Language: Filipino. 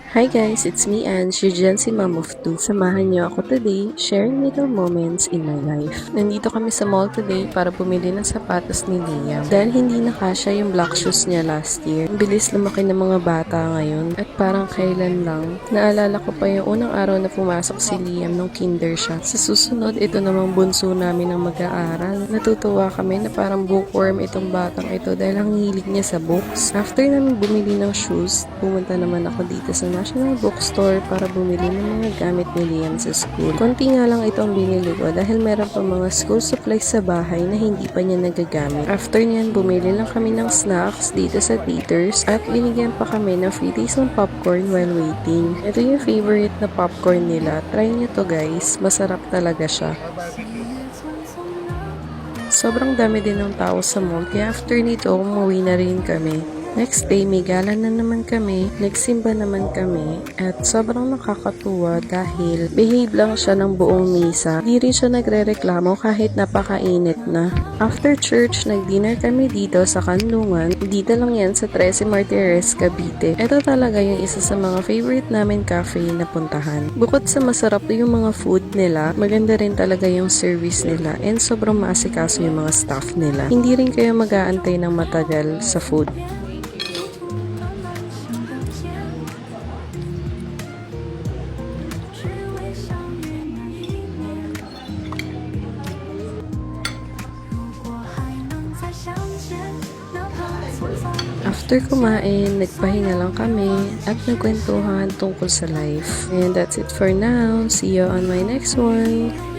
Hi guys, it's me Ange, your Gen Z Mom of 2. Samahan niyo ako today, sharing little moments in my life. Nandito kami sa mall today para bumili ng sapatos ni Liam. Dahil hindi nakasya yung black shoes niya last year, ang bilis lumaki ng mga bata ngayon at parang kailan lang. Naalala ko pa yung unang araw na pumasok si Liam nung kinder siya. Sa susunod, ito namang bunso namin ang mag-aaral. Natutuwa kami na parang bookworm itong batang ito dahil ang hilig niya sa books. After namin bumili ng shoes, pumunta naman ako dito sa National Bookstore para bumili ng mga gamit ni Liam sa school. Konti nga lang itong binili ko dahil meron pa mga school supplies sa bahay na hindi pa niya nagagamit. After niyan, bumili lang kami ng snacks dito sa Taters at binigyan pa kami ng free taste ng popcorn while waiting. Ito yung favorite na popcorn nila. Try niyo to guys, masarap talaga siya. Sobrang dami din ng tao sa mall, kaya after nito, umuwi na rin kami. Next day, may gala na naman kami, nagsimba naman kami, at sobrang nakakatuwa dahil behave lang siya ng buong misa. Di rin siya nagre-reklamo kahit napakainit na. After church, nag-dinner kami dito sa Kanlungan. Dito lang yan sa 13 Martires, Cavite. Ito talaga yung isa sa mga favorite namin cafe na puntahan. Bukod sa masarap yung mga food nila, maganda rin talaga yung service nila and sobrang maasikaso yung mga staff nila. Hindi rin kayo mag-aantay ng matagal sa food. After kumain, nagpahinga lang kami at nagkwentuhan tungkol sa life. And that's it for now. See you on my next one.